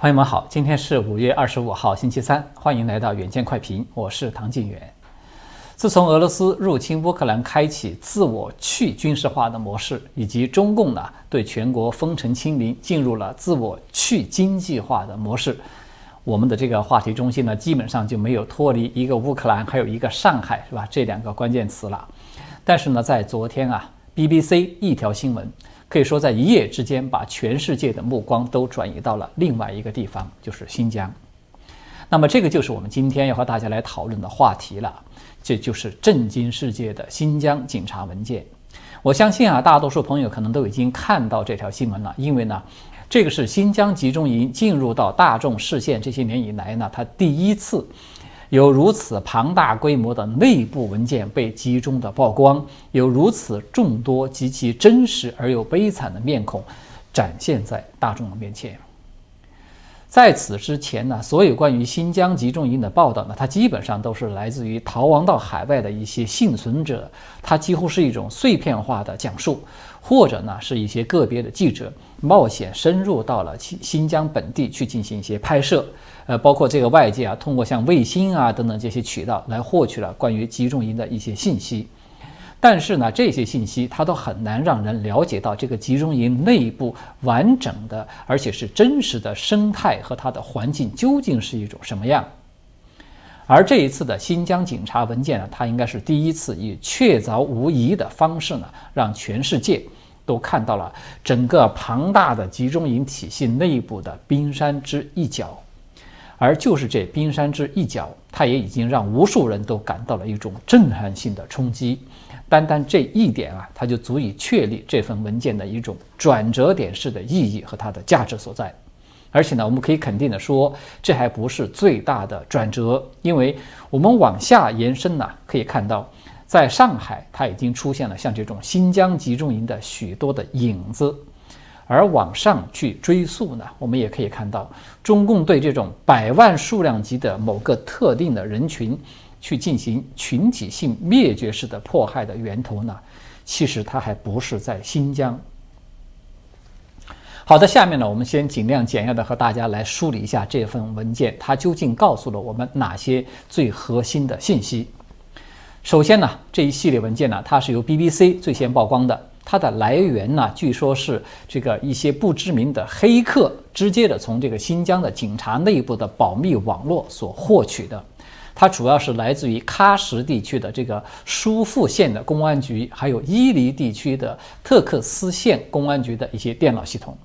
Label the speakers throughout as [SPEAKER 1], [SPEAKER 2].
[SPEAKER 1] 朋友们好，今天是5月25号星期三，欢迎来到远见快评，我是唐晋远。自从俄罗斯入侵乌克兰，开启自我去军事化的模式，以及中共对全国封城清零，进入了自我去经济化的模式，我们的这个话题中心基本上就没有脱离一个乌克兰，还有一个上海，是吧？这两个关键词了。但是在昨天BBC 一条新闻，可以说在一夜之间把全世界的目光都转移到了另外一个地方，就是新疆。那么这个就是我们今天要和大家来讨论的话题了，这就是震惊世界的新疆警察文件。我相信大多数朋友可能都已经看到这条新闻了，因为这个是新疆集中营进入到大众视线这些年以来它第一次有如此庞大规模的内部文件被集中的曝光，有如此众多极其真实而又悲惨的面孔展现在大众的面前。在此之前所有关于新疆集中营的报道它基本上都是来自于逃亡到海外的一些幸存者，它几乎是一种碎片化的讲述，或者是一些个别的记者冒险深入到了新疆本地去进行一些拍摄，包括这个外界通过像卫星等等这些渠道来获取了关于集中营的一些信息。但是这些信息它都很难让人了解到这个集中营内部完整的而且是真实的生态和它的环境究竟是一种什么样。而这一次的新疆警察文件它应该是第一次以确凿无疑的方式让全世界都看到了整个庞大的集中营体系内部的冰山之一角。而就是这冰山之一角，它也已经让无数人都感到了一种震撼性的冲击。单单这一点它就足以确立这份文件的一种转折点式的意义和它的价值所在。而且我们可以肯定的说，这还不是最大的转折，因为我们往下延伸可以看到，在上海它已经出现了像这种新疆集中营的许多的影子。而往上去追溯我们也可以看到，中共对这种百万数量级的某个特定的人群去进行群体性灭绝式的迫害的源头其实它还不是在新疆。好的，下面我们先尽量简要的和大家来梳理一下这份文件，它究竟告诉了我们哪些最核心的信息。首先这一系列文件它是由 BBC 最先曝光的。它的来源据说是这个一些不知名的黑客直接的从这个新疆的警察内部的保密网络所获取的。它主要是来自于喀什地区的这个疏附县的公安局，还有伊犁地区的特克斯县公安局的一些电脑系统，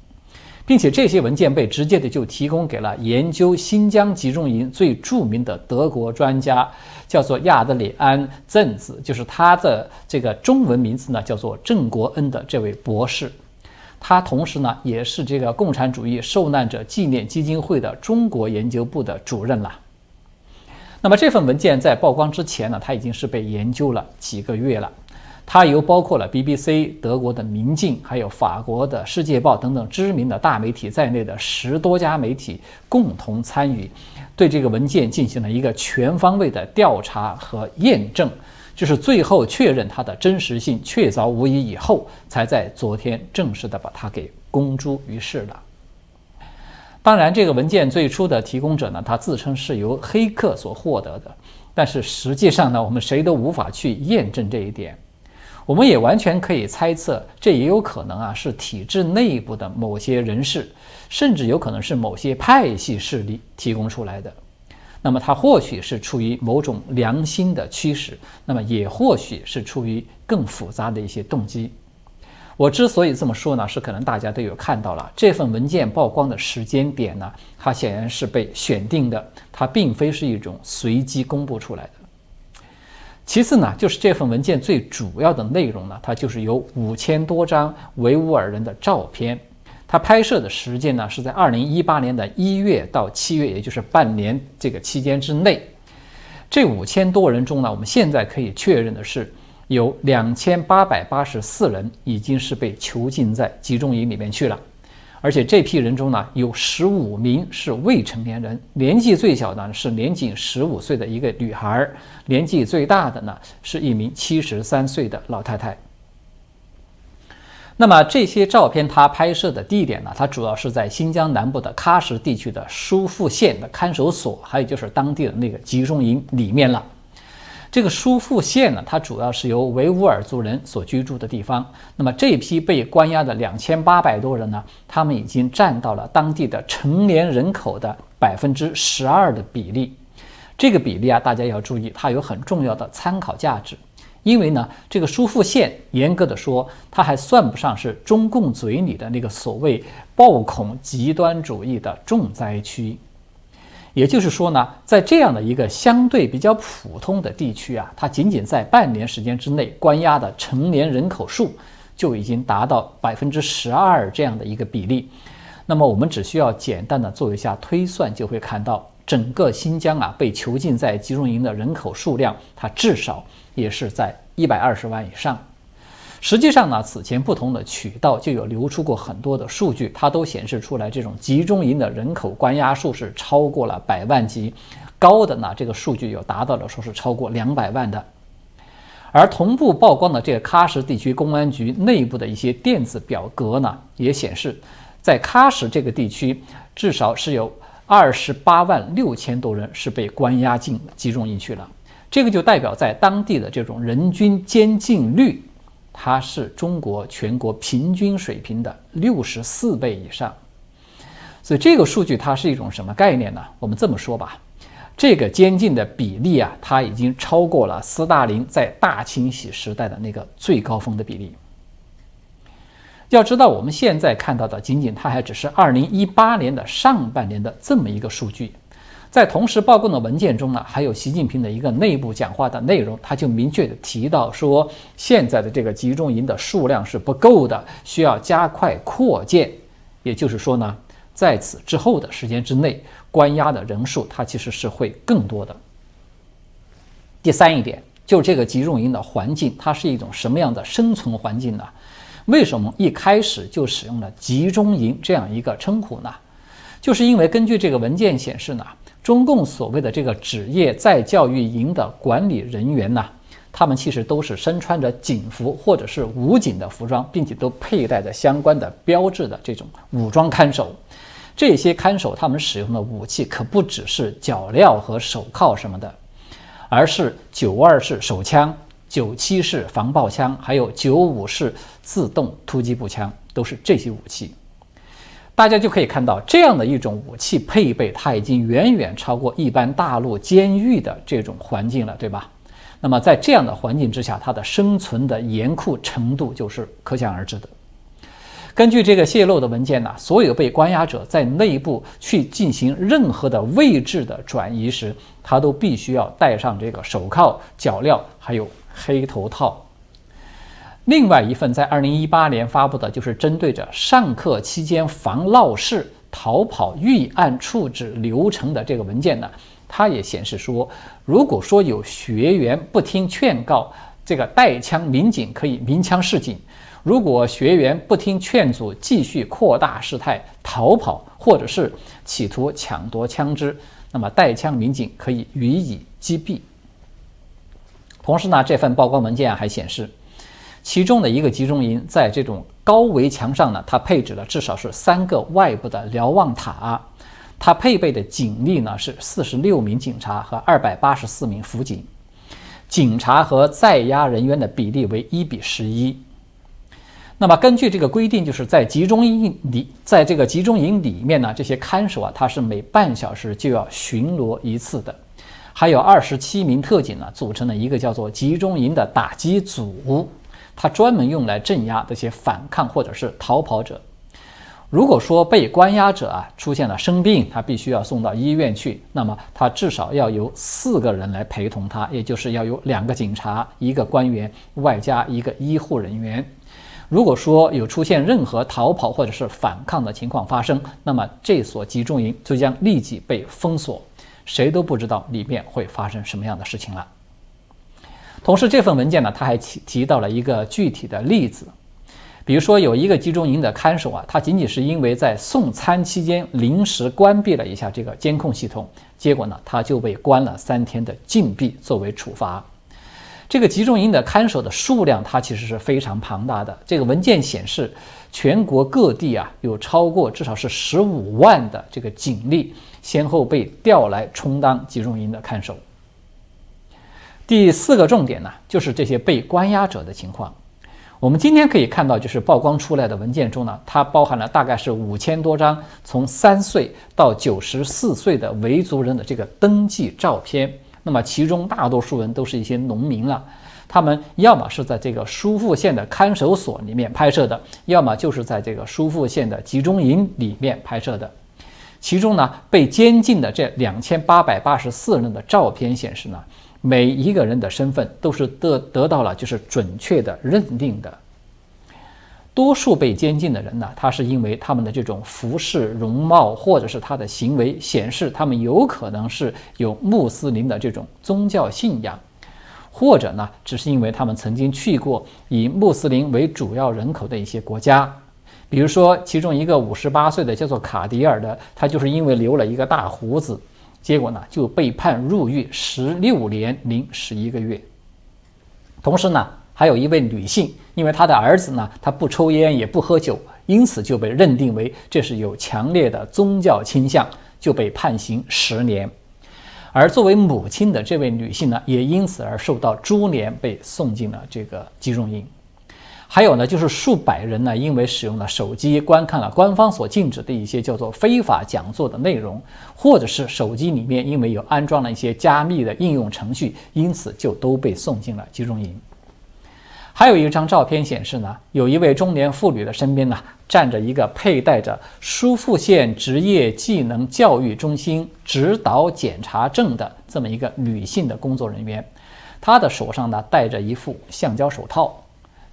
[SPEAKER 1] 并且这些文件被直接的就提供给了研究新疆集中营最著名的德国专家，叫做亚德里安·郑子，就是他的这个中文名字叫做郑国恩的这位博士。他同时也是这个共产主义受难者纪念基金会的中国研究部的主任了。那么这份文件在曝光之前它已经是被研究了几个月了。它由包括了 BBC、德国的民进，还有法国的世界报等等知名的大媒体在内的10多家媒体共同参与，对这个文件进行了一个全方位的调查和验证，就是最后确认它的真实性确凿无疑以后，才在昨天正式的把它给公诸于世了。当然，这个文件最初的提供者他自称是由黑客所获得的，但是实际上我们谁都无法去验证这一点。我们也完全可以猜测，这也有可能是体制内部的某些人士，甚至有可能是某些派系势力提供出来的。那么它或许是出于某种良心的驱使，那么也或许是出于更复杂的一些动机。我之所以这么说是可能大家都有看到了，这份文件曝光的时间点它显然是被选定的，它并非是一种随机公布出来的。其次就是这份文件最主要的内容它就是有5000多张维吾尔人的照片。它拍摄的时间是在2018年的1月到7月，也就是半年这个期间之内。这5000多人中我们现在可以确认的是，有2884人已经是被囚禁在集中营里面去了。而且这批人中有15名是未成年人，年纪最小的是年仅15岁的一个女孩，年纪最大的是一名73岁的老太太。那么这些照片它拍摄的地点呢，它主要是在新疆南部的喀什地区的疏附县的看守所，还有就是当地的那个集中营里面了。这个疏附县呢，它主要是由维吾尔族人所居住的地方。那么这批被关押的2800多人呢，他们已经占到了当地的成年人口的12%的比例。这个比例啊，大家要注意，它有很重要的参考价值。因为呢，这个疏附县严格的说，它还算不上是中共嘴里的那个所谓暴恐极端主义的重灾区。也就是说呢，在这样的一个相对比较普通的地区啊，它仅仅在半年时间之内关押的成年人口数就已经达到12%这样的一个比例。那么我们只需要简单的做一下推算，就会看到整个新疆啊被囚禁在集中营的人口数量，它至少也是在120万以上。实际上呢，此前不同的渠道就有流出过很多的数据，它都显示出来这种集中营的人口关押数是超过了100万级，高的呢这个数据有达到了说是超过200万的。而同步曝光的这个喀什地区公安局内部的一些电子表格呢，也显示在喀什这个地区至少是有28万6千多人是被关押进集中营去了。这个就代表在当地的这种人均监禁率，它是中国全国平均水平的64倍以上。所以这个数据它是一种什么概念呢？我们这么说吧，这个监禁的比例啊，它已经超过了斯大林在大清洗时代的那个最高峰的比例。要知道我们现在看到的仅仅它还只是2018年的上半年的这么一个数据。在同时曝光的文件中呢，还有习近平的一个内部讲话的内容，他就明确的提到说，现在的这个集中营的数量是不够的，需要加快扩建。也就是说呢，在此之后的时间之内，关押的人数它其实是会更多的。第三一点，就是这个集中营的环境，它是一种什么样的生存环境呢？为什么一开始就使用了集中营这样一个称呼呢？就是因为根据这个文件显示呢，中共所谓的这个职业再教育营的管理人员呢，他们其实都是身穿着警服或者是武警的服装，并且都佩戴着相关的标志的这种武装看守。这些看守他们使用的武器可不只是脚镣和手铐什么的，而是9.2式手枪、9.7式防爆枪，还有9.5式自动突击步枪，都是这些武器。大家就可以看到，这样的一种武器配备，它已经远远超过一般大陆监狱的这种环境了，对吧？那么在这样的环境之下，它的生存的严酷程度就是可想而知的。根据这个泄露的文件呢，所有被关押者在内部去进行任何的位置的转移时，他都必须要戴上这个手铐、脚镣，还有黑头套。另外一份在2018年发布的，就是针对着上课期间防闹事、逃跑预案处置流程的这个文件呢，它也显示说，如果说有学员不听劝告，这个带枪民警可以鸣枪示警；如果学员不听劝阻，继续扩大事态、逃跑或者是企图抢夺枪支，那么带枪民警可以予以击毙。同时呢，这份曝光文件还显示，其中的一个集中营在这种高围墙上呢，它配置了至少是3个外部的瞭望塔，它配备的警力呢是46名警察和284名辅警，警察和在押人员的比例为1:11。那么根据这个规定，就是在集中营里面呢，这些看守啊，它是每半小时就要巡逻一次的。还有27名特警呢，组成了一个叫做集中营的打击组，它专门用来镇压这些反抗或者是逃跑者。如果说被关押者啊出现了生病，他必须要送到医院去，那么他至少要由4个人来陪同他，也就是要有2个警察、1个官员，外加1个医护人员。如果说有出现任何逃跑或者是反抗的情况发生，那么这所集中营就将立即被封锁，谁都不知道里面会发生什么样的事情了。同时这份文件呢，他还提到了一个具体的例子，比如说有一个集中营的看守啊，他仅仅是因为在送餐期间临时关闭了一下这个监控系统，结果呢他就被关了3天的禁闭作为处罚。这个集中营的看守的数量，它其实是非常庞大的。这个文件显示，全国各地有超过至少是15万的这个警力，先后被调来充当集中营的看守。第4个重点呢，就是这些被关押者的情况。我们今天可以看到，就是曝光出来的文件中呢，它包含了大概是5000多张从3岁到94岁的维族人的这个登记照片。那么其中大多数人都是一些农民了，他们要么是在这个疏附县的看守所里面拍摄的，要么就是在这个疏附县的集中营里面拍摄的。其中呢，被监禁的这2884人的照片显示呢，每一个人的身份都是得到了就是准确的认定的。多数被监禁的人呢，他是因为他们的这种服饰、容貌或者是他的行为显示他们有可能是有穆斯林的这种宗教信仰，或者呢，只是因为他们曾经去过以穆斯林为主要人口的一些国家。比如说，其中一个58岁的叫做卡迪尔的，他就是因为留了一个大胡子，结果呢就被判入狱16年零11个月。同时呢，还有一位女性，因为她的儿子呢，他不抽烟也不喝酒，因此就被认定为这是有强烈的宗教倾向，就被判刑10年。而作为母亲的这位女性呢，也因此而受到株连，被送进了这个集中营。还有呢，就是数百人呢，因为使用了手机观看了官方所禁止的一些叫做非法讲座的内容，或者是手机里面因为有安装了一些加密的应用程序，因此就都被送进了集中营。还有一张照片显示呢，有一位中年妇女的身边呢，站着一个佩戴着疏附县职业技能教育中心指导检查证的这么一个女性的工作人员，她的手上呢戴着一副橡胶手套。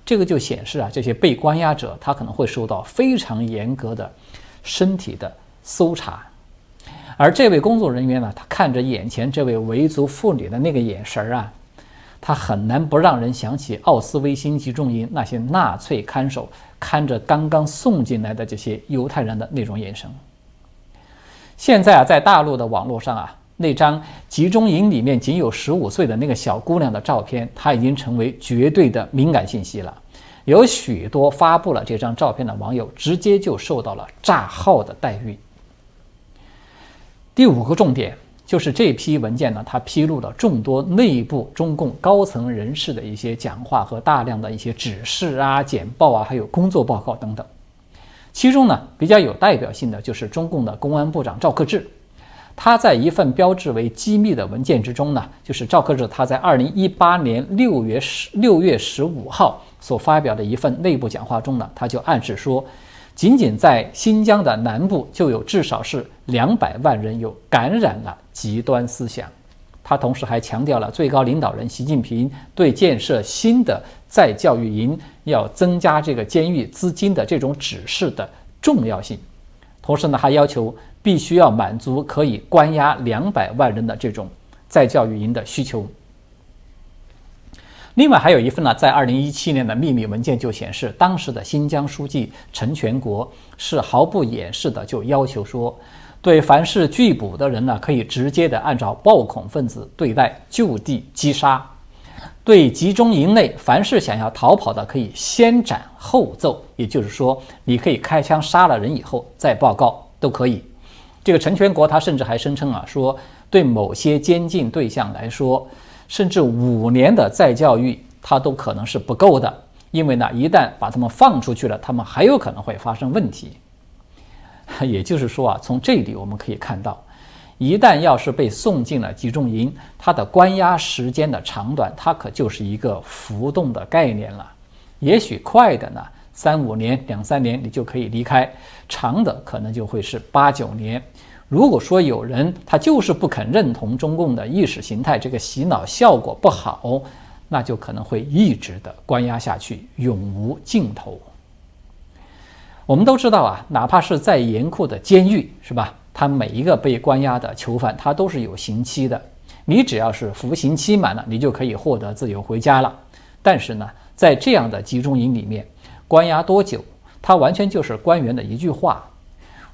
[SPEAKER 1] 这个就显示这些被关押者他可能会受到非常严格的身体的搜查。而这位工作人员呢，他看着眼前这位维族妇女的那个眼神他很难不让人想起奥斯威辛集中营那些纳粹看守看着刚刚送进来的这些犹太人的那种眼神。现在在大陆的网络上那张集中营里面仅有15岁的那个小姑娘的照片，它已经成为绝对的敏感信息了。有许多发布了这张照片的网友直接就受到了炸号的待遇。第5个重点就是这批文件呢，它披露了众多内部中共高层人士的一些讲话和大量的一些指示简报还有工作报告等等。其中呢，比较有代表性的就是中共的公安部长赵克志。他在一份标志为机密的文件之中呢，就是赵克志他在2018年6月15号所发表的一份内部讲话中呢，他就暗示说，仅仅在新疆的南部就有至少是200万人有感染了极端思想。他同时还强调了最高领导人习近平对建设新的再教育营要增加这个监狱资金的这种指示的重要性。同时呢，还要求必须要满足可以关押200万人的这种再教育营的需求。另外还有一份呢，在2017年的秘密文件就显示，当时的新疆书记陈全国是毫不掩饰的就要求说，对凡是拒捕的人呢，可以直接的按照暴恐分子对待，就地击杀。对集中营内凡是想要逃跑的，可以先斩后奏，也就是说，你可以开枪杀了人以后再报告都可以。这个陈全国他甚至还声称说，对某些监禁对象来说，甚至5年的再教育他都可能是不够的，因为呢，一旦把他们放出去了，他们还有可能会发生问题。也就是说从这里我们可以看到，一旦要是被送进了集中营，它的关押时间的长短，它可就是一个浮动的概念了。也许快的呢，3-5年、2-3年你就可以离开，长的可能就会是8-9年。如果说有人他就是不肯认同中共的意识形态，这个洗脑效果不好，那就可能会一直的关押下去，永无尽头。我们都知道哪怕是再严酷的监狱，是吧？他每一个被关押的囚犯，他都是有刑期的。你只要是服刑期满了，你就可以获得自由回家了。但是呢，在这样的集中营里面，关押多久，它完全就是官员的一句话。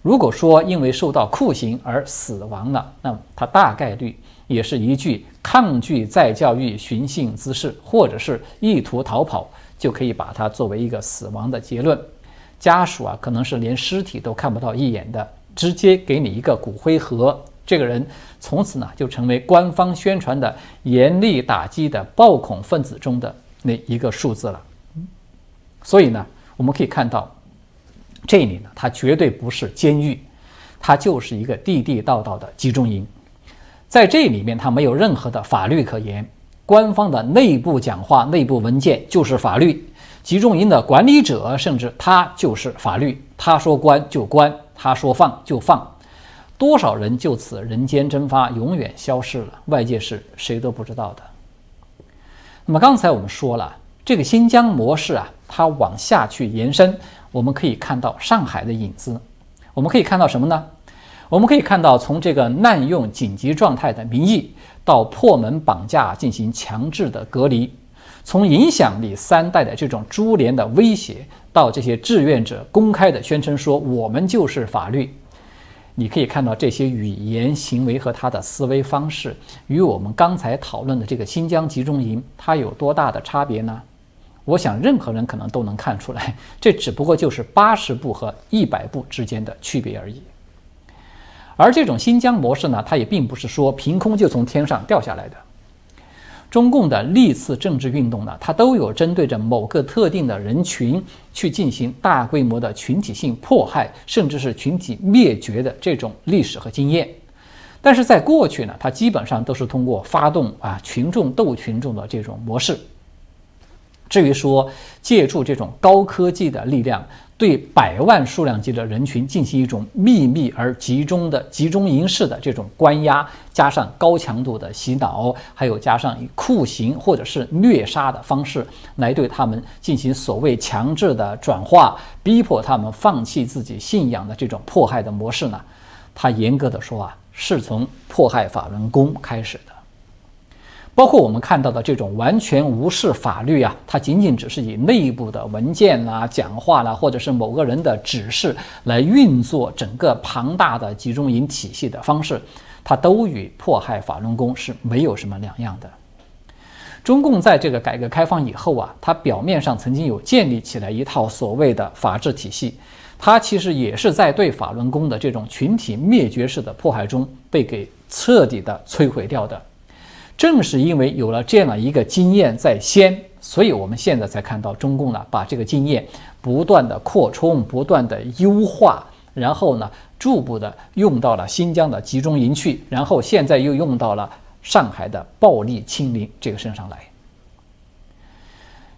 [SPEAKER 1] 如果说因为受到酷刑而死亡了，那么它大概率也是一句抗拒再教育寻衅滋事，或者是意图逃跑，就可以把它作为一个死亡的结论。家属可能是连尸体都看不到一眼的，直接给你一个骨灰盒，这个人从此就成为官方宣传的严厉打击的暴恐分子中的那一个数字了。所以我们可以看到，这里它绝对不是监狱，它就是一个地地道道的集中营。在这里面，它没有任何的法律可言，官方的内部讲话、内部文件就是法律，集中营的管理者甚至他就是法律，他说关就关，他说放就放。多少人就此人间蒸发，永远消失了，外界是谁都不知道的。那么刚才我们说了，这个新疆模式它往下去延伸，我们可以看到上海的影子。我们可以看到什么呢？我们可以看到，从这个滥用紧急状态的名义，到破门绑架进行强制的隔离，从影响力3代的这种株连的威胁，到这些志愿者公开的宣称说我们就是法律。你可以看到这些语言、行为和他的思维方式，与我们刚才讨论的这个新疆集中营，它有多大的差别呢？我想任何人可能都能看出来，这只不过就是80步和100步之间的区别而已。而这种新疆模式它也并不是说凭空就从天上掉下来的。中共的历次政治运动它都有针对着某个特定的人群去进行大规模的群体性迫害，甚至是群体灭绝的这种历史和经验。但是在过去它基本上都是通过发动群众斗群众的这种模式。至于说借助这种高科技的力量，对100万数量级的人群进行一种秘密而集中的集中营式的这种关押，加上高强度的洗脑，还有加上以酷刑或者是虐杀的方式来对他们进行所谓强制的转化，逼迫他们放弃自己信仰的这种迫害的模式它严格的说是从迫害法轮功开始的。包括我们看到的这种完全无视法律它仅仅只是以内部的文件讲话或者是某个人的指示来运作整个庞大的集中营体系的方式，它都与迫害法轮功是没有什么两样的。中共在这个改革开放以后它表面上曾经有建立起来一套所谓的法治体系，它其实也是在对法轮功的这种群体灭绝式的迫害中被给彻底的摧毁掉的。正是因为有了这样一个经验在先，所以我们现在才看到中共把这个经验不断的扩充，不断的优化，然后逐步的用到了新疆的集中营去，然后现在又用到了上海的暴力清零这个身上来。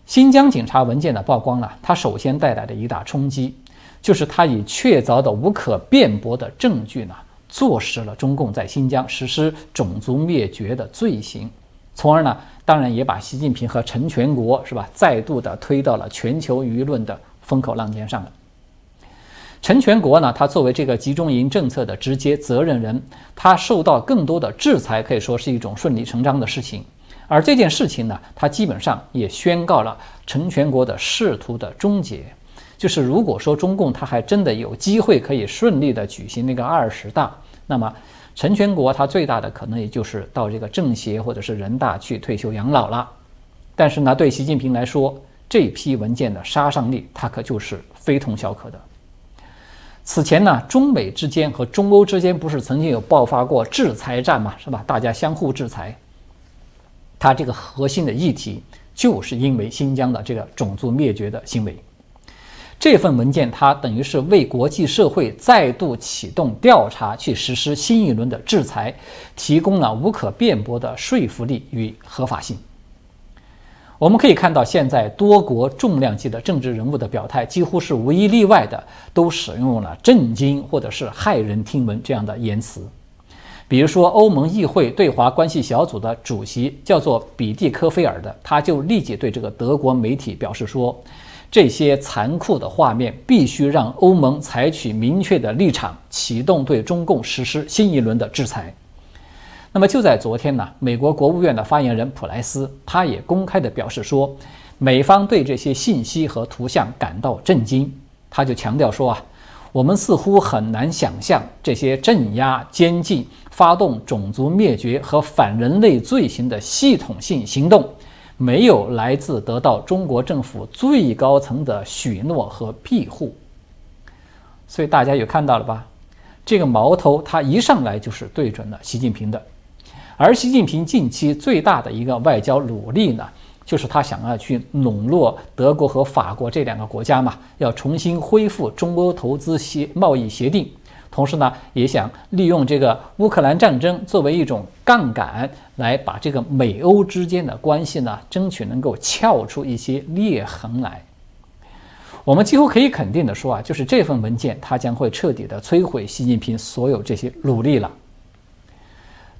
[SPEAKER 1] 新疆警察文件的曝光它首先带来的一大冲击，就是它以确凿的无可辩驳的证据坐实了中共在新疆实施种族灭绝的罪行，从而当然也把习近平和陈全国再度的推到了全球舆论的风口浪尖上了。陈全国他作为这个集中营政策的直接责任人，他受到更多的制裁可以说是一种顺理成章的事情。而这件事情他基本上也宣告了陈全国的仕途的终结。就是如果说中共他还真的有机会可以顺利的举行那个20大，那么陈全国他最大的可能也就是到这个政协或者是人大去退休养老了。但是对习近平来说，这批文件的杀伤力它可就是非同小可的。此前中美之间和中欧之间不是曾经有爆发过制裁战嘛，大家相互制裁。它这个核心的议题就是因为新疆的这个种族灭绝的行为。这份文件它等于是为国际社会再度启动调查，去实施新一轮的制裁，提供了无可辩驳的说服力与合法性。我们可以看到，现在多国重量级的政治人物的表态，几乎是无一例外的都使用了震惊或者是骇人听闻这样的言辞。比如说欧盟议会对华关系小组的主席叫做比蒂科菲尔的，他就立即对这个德国媒体表示说，这些残酷的画面必须让欧盟采取明确的立场，启动对中共实施新一轮的制裁。那么就在昨天美国国务院的发言人普莱斯他也公开的表示说，美方对这些信息和图像感到震惊。他就强调说我们似乎很难想象这些镇压、监禁、发动种族灭绝和反人类罪行的系统性行动，没有来自得到中国政府最高层的许诺和庇护。所以大家有看到了吧？这个矛头它一上来就是对准了习近平的。而习近平近期最大的一个外交努力呢，就是他想要去笼络德国和法国这两个国家嘛，要重新恢复中欧投资贸易协定，同时呢，也想利用这个乌克兰战争作为一种杠杆，来把这个美欧之间的关系呢，争取能够撬出一些裂痕来。我们几乎可以肯定的说啊，就是这份文件它将会彻底的摧毁习近平所有这些努力了。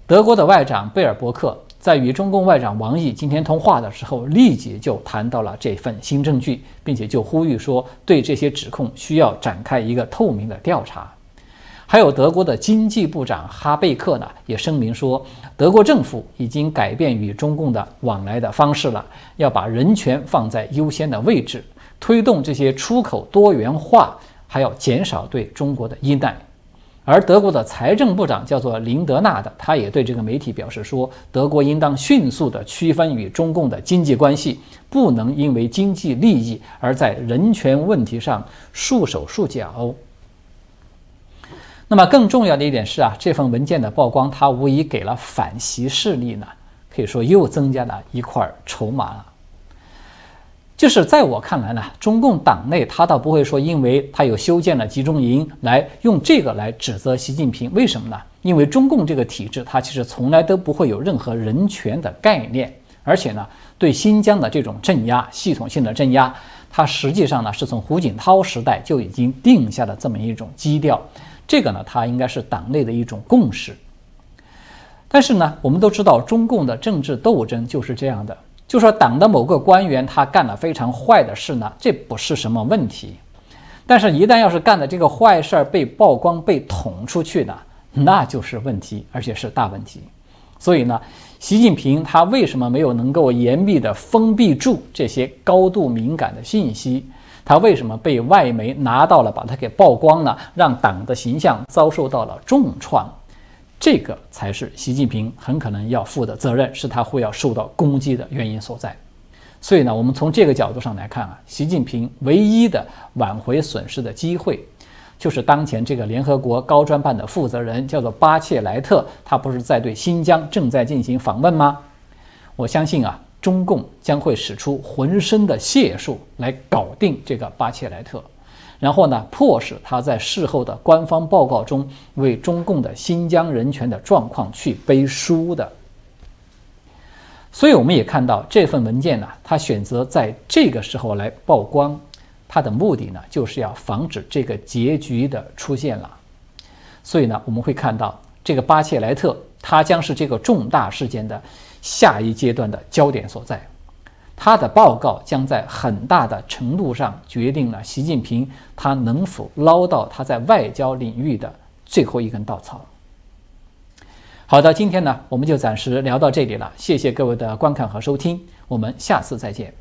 [SPEAKER 1] 德国的外长贝尔伯克在与中共外长王毅今天通话的时候，立即就谈到了这份新证据，并且就呼吁说，对这些指控需要展开一个透明的调查。还有德国的经济部长哈贝克呢，也声明说，德国政府已经改变与中共的往来的方式了，要把人权放在优先的位置，推动这些出口多元化，还要减少对中国的依赖。而德国的财政部长叫做林德纳的，他也对这个媒体表示说，德国应当迅速地区分与中共的经济关系，不能因为经济利益而在人权问题上束手束脚。那么更重要的一点是啊，这份文件的曝光，它无疑给了反习势力呢，可以说又增加了一块筹码了。就是在我看来呢，中共党内他倒不会说，因为他有修建了集中营，来用这个来指责习近平。为什么呢？因为中共这个体制，它其实从来都不会有任何人权的概念，而且呢，对新疆的这种镇压，系统性的镇压，它实际上呢是从胡锦涛时代就已经定下了这么一种基调。这个呢，它应该是党内的一种共识。但是呢，我们都知道，中共的政治斗争就是这样的。就说党的某个官员他干了非常坏的事呢，这不是什么问题，但是一旦要是干的这个坏事被曝光被捅出去呢，那就是问题，而且是大问题。所以呢，习近平他为什么没有能够严密的封闭住这些高度敏感的信息？他为什么被外媒拿到了，把它给曝光了，让党的形象遭受到了重创？这个才是习近平很可能要负的责任，是他会要受到攻击的原因所在。所以呢，我们从这个角度上来看啊，习近平唯一的挽回损失的机会，就是当前这个联合国高专办的负责人叫做巴切莱特，他不是在对新疆正在进行访问吗？我相信啊，中共将会使出浑身的解数来搞定这个巴切莱特。然后呢，迫使他在事后的官方报告中为中共的新疆人权的状况去背书的。所以我们也看到这份文件呢，他选择在这个时候来曝光，他的目的呢，就是要防止这个结局的出现了。所以呢，我们会看到这个巴切莱特，他将是这个重大事件的下一阶段的焦点所在。他的报告将在很大的程度上决定了习近平他能否捞到他在外交领域的最后一根稻草。好的，今天呢，我们就暂时聊到这里了，谢谢各位的观看和收听，我们下次再见。